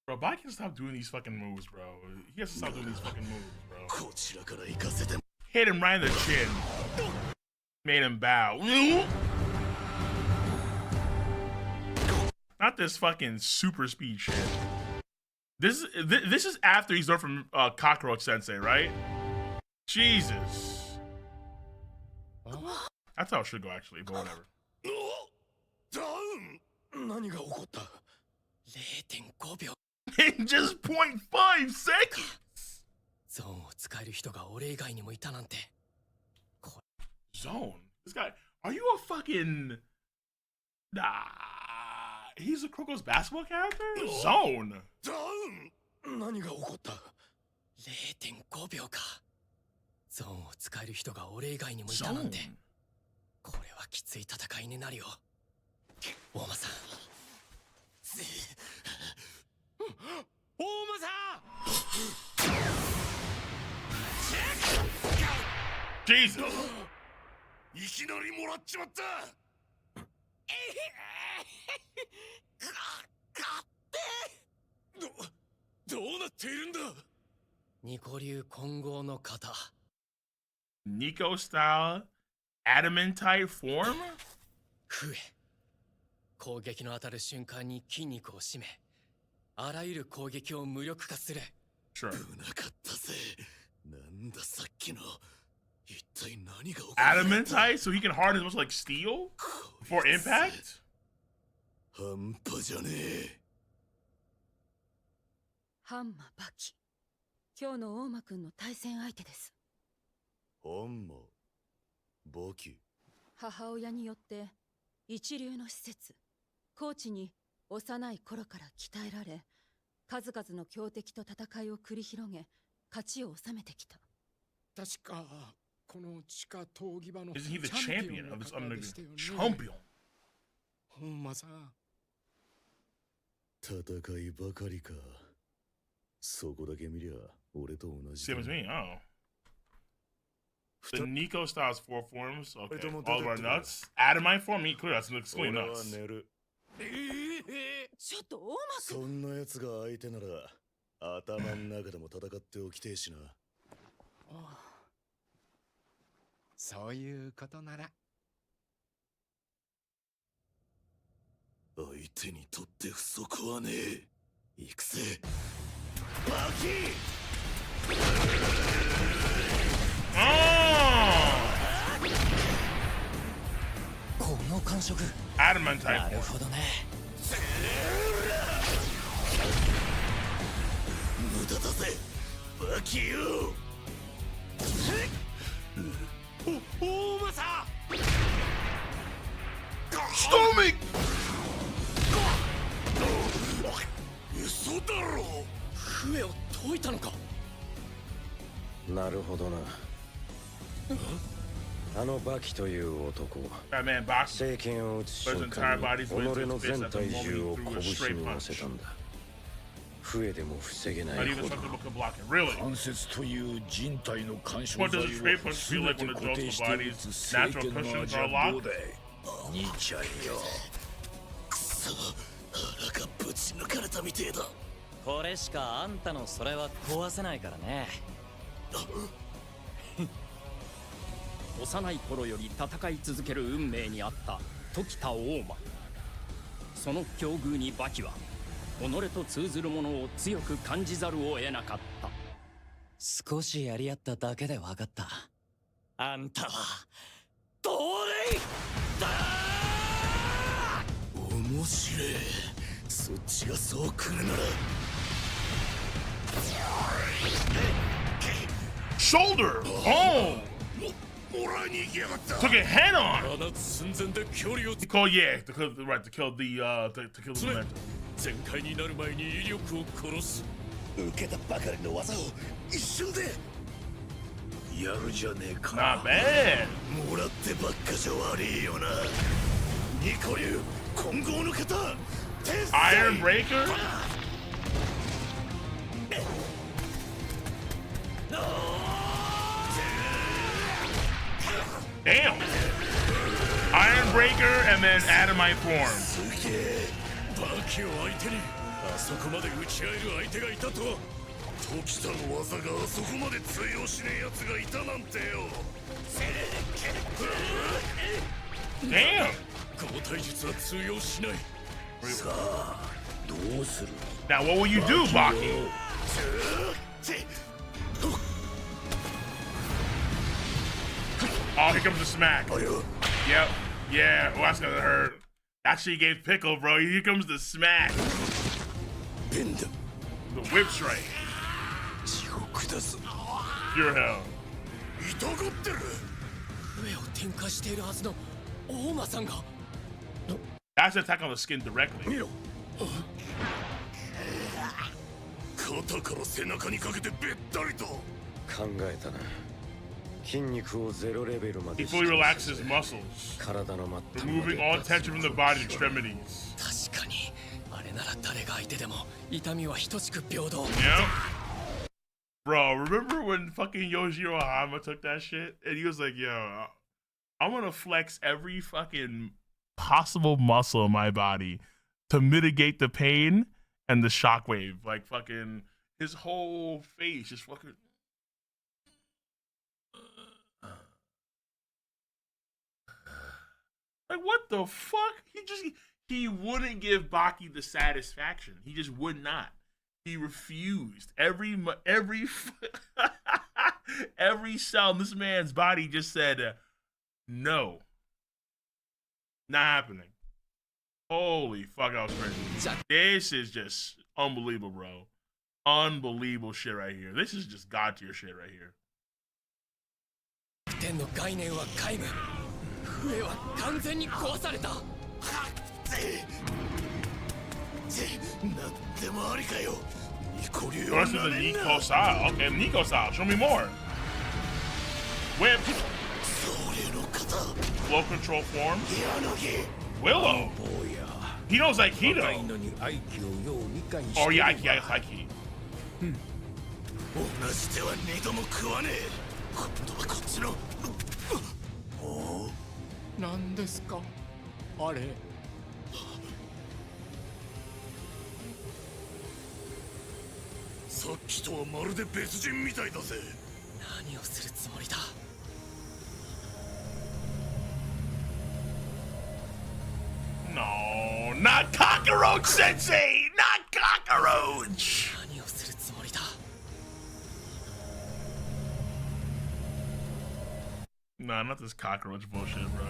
Bro, Baki can stop doing these fucking moves, bro. He has to stop doing these fucking moves, bro. Hit him right in the chin. Made him bow. Not this fucking super speed shit. This is after he's learned from Cockroach Sensei, right? Jesus. Well, that's how it should go, actually, but whatever. In just 0.5 seconds. Zone? This guy, are you a fucking... Nah. He's a Kroko's basketball character? Zone. Zone. Jesus. Niko style adamantite form? Sure. Adamantite, so he can harden as much like steel for impact? Ohma Baki. 今日の大間くんの対戦相手です。Ohma Baki。母親によって一流の施設、コーチに幼い頃から鍛えられ、数々の強敵と戦いを繰り広げ、勝ちを収めてきた。確かこの地下闘技場のチャンピオンの方でしたよね。チャンピオン。Ohmaさん。戦いばかりか。そこだけ見りゃ俺と同じ。Same as me, oh. The Niko styles 4 forms. Okay. All of our nuts. Adamite form, me clear. That's clean nuts. ちょっと大間くん。そんなやつが相手なら頭の中でも戦っておきてえしな。そういうことなら。相手にとって不足はねえ。行くぜ。バキ。この感触。アダマンタイプ。なるほどね。無駄だぜ、バキよ。大間さん。ストーミック。嘘だろ。笛を解いたのか。なるほどな。あのバキという男、聖剣を撃つ瞬間に己の全体重を拳に乗せたんだ。笛でも防げないほど。関節という人体の干渉剤を全て固定して撃つ聖剣の味はどうだい、兄ちゃんよ。くそ、腹がぶち抜かれたみてえだ。これしかあんたのそれは壊せないからね。幼い頃より戦い続ける運命にあった時田大間。その境遇にバキは己と通ずるものを強く感じざるを得なかった。少しやり合っただけで分かった。あんたはどれだ。面白い。そっちがそう来るなら。Shoulder! Oh! Took it head on! To kill, yeah, to kill the momentum. 全開になる前に威力を殺す。受けたばかりの技を一瞬でやるじゃねえか。Not bad! もらってばっかじゃ悪いよな。ニコ流混合の型 Iron Breaker? Damn. Iron Breaker and then Adamite form. バキを相手にあそこまで打ち合える相手がいたとは。時田の技があそこまで通用しねえ奴がいたなんてよ。Damn. この体術は通用しない。さあ、どうする? Now what will you do, Baki? Oh, here comes the smack. Yep. Yeah. Oh, that's gonna hurt. That shit gave Pickle, bro. Here comes the smack. The whip strike. Pure hell. 痛がってる。上を展開しているはずの大間さんが。That's an attack on the skin directly. 見ろ。肩から背中にかけてべったりと。考えたな。筋肉をゼロレベルまで He fully relaxes his muscles, 体の末端 removing all tension from the body and extremities. 確かにあれなら誰が相手でも痛みは等しく平等。 Yeah. Bro, remember when fucking Yojiro Ohma took that shit? And he was like, yo, I'm gonna flex every fucking possible muscle in my body to mitigate the pain and the shockwave. Like fucking his whole face just fucking. Like what the fuck? He wouldn't give Baki the satisfaction. He just would not. He refused. Every cell in this man's body just said no. Not happening. Holy fuck, that was crazy. This is just unbelievable, bro. Unbelievable shit right here. This is just god tier shit right here. 天の概念は皆無。上は完全に壊された。なんでもありかよ。ニコ流 The rest of the Niko style. Okay, Niko style. Show me more. Whip. Flow control form. Willow. He knows Aikido. Oh yeah, Aiki. 同じ手は二度も食わねえ。今度はこっちの。何ですかあれ。さっきとはまるで別人みたいだぜ。何をするつもりだ。No, not cockroach sensei, not cockroach. 何をするつもりだ。Nah, not this cockroach bullshit, bro.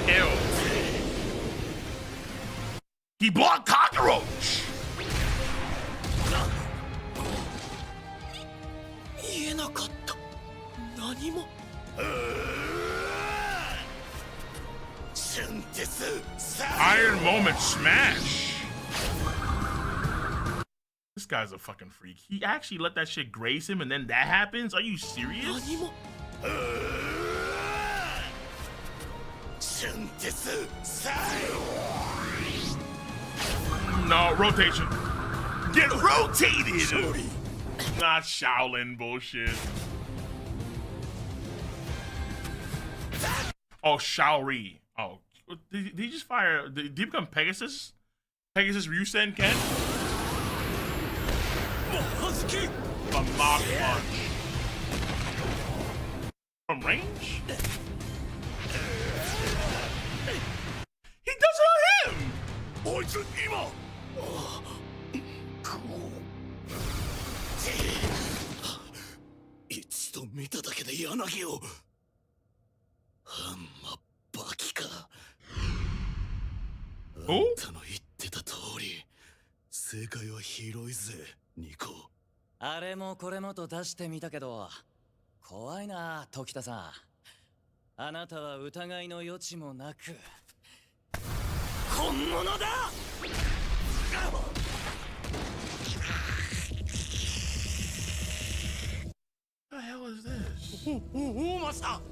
Ew. He blocked cockroach. 言えなかった。何も。Iron moment smash. This guy's a fucking freak. He actually let that shit graze him and then that happens? Are you serious? 何も。No, rotation. Get rotated! Not Shaolin bullshit. Oh, Shaori. Oh, did he just fire? Did he become Pegasus? Pegasus Ryusen Ken? A mock punch. From range? He does it on him! こいつ今。一度見ただけで柳を。あんまバキか。あんたの言ってた通り、正解は広いぜ、ニコ。あれもこれもと出してみたけど、怖いな、時田さん。あなたは疑いの余地もなく、本物だ。What the hell is this? 大間さん。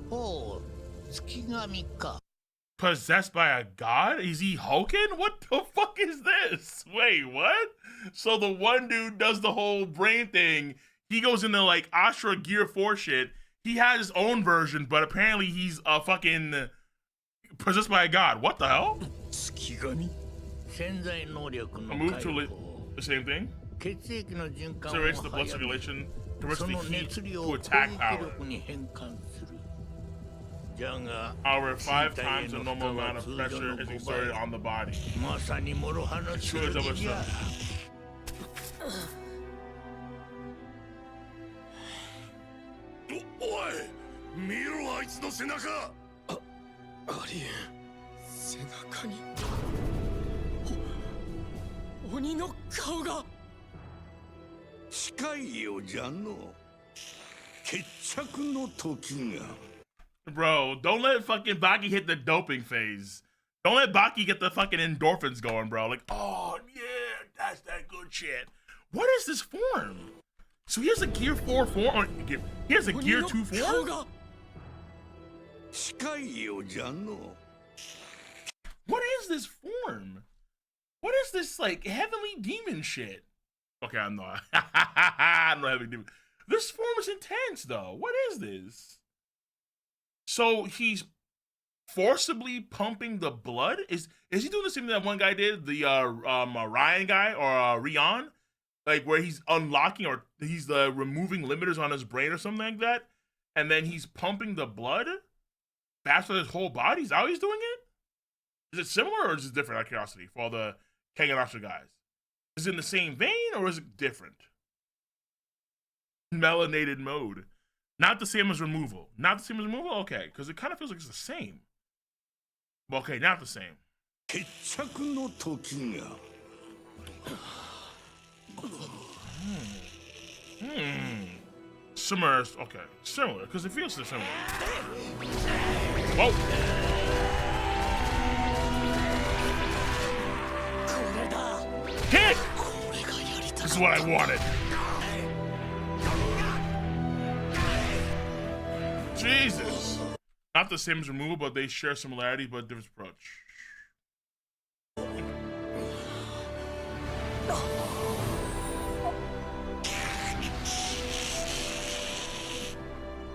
ほう、月神か。Possessed by a god? Is he Hoken? What the fuck is this? Wait, what? So the one dude does the whole brain thing. he goes into like Ashura Gear 4 shit. He has his own version, but apparently he's fucking possessed by a god. What the hell? A move to the same thing. Accelerates the blood circulation, converts the heat to attack power. However, 5 times the normal amount of pressure is exerted on the body. Good double stuff. おい見ろあいつの背中ありえん背中に鬼の顔が近いよじゃの決着の時が Bro, don't let fucking Baki hit the doping phase. Don't let Baki get the fucking endorphins going, bro. Like, oh yeah, that's that good shit. What is this form? So he has a Gear 4 form? Or he has a Gear 2 form? 近いよじゃの What is this form? What is this, like, heavenly demon shit? Okay, I'm not. I'm not heavenly demon. This form is intense, though. What is this? So he's forcibly pumping the blood? Is he doing the same thing that one guy did? The Ryan guy or Rion? Like where he's unlocking or he's removing limiters on his brain or something like that, and then he's pumping the blood faster than his whole body? Is that how he's doing it? Is it similar or is it different? Out of curiosity, for all the Kengan guys, is it in the same vein or is it different? Melanated mode, not the same as removal. Not the same as removal. Okay, because it kind of feels like it's the same. But okay, not the same. 決着の時が Similar, okay, similar, because it feels similar. Whoa! Hit! This is what I wanted. Jesus! Not the same as removal, but they share similarities, but different approach.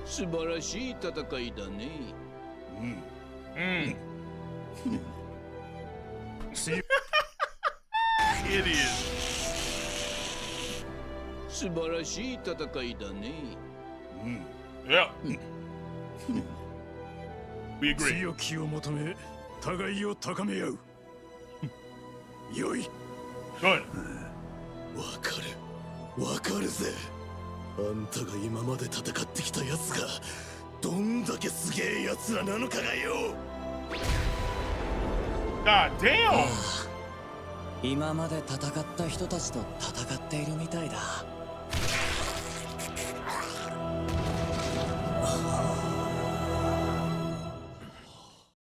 素晴らしい戦いだね。Idiot. 素晴らしい戦いだね。Yeah. We agree. 強きを求め互いを高め合うよい Good. わかるぜあんたが今まで戦ってきたやつがどんだけすげえやつらなのかがよ God damn. 今まで戦った人たちと戦っているみたいだ。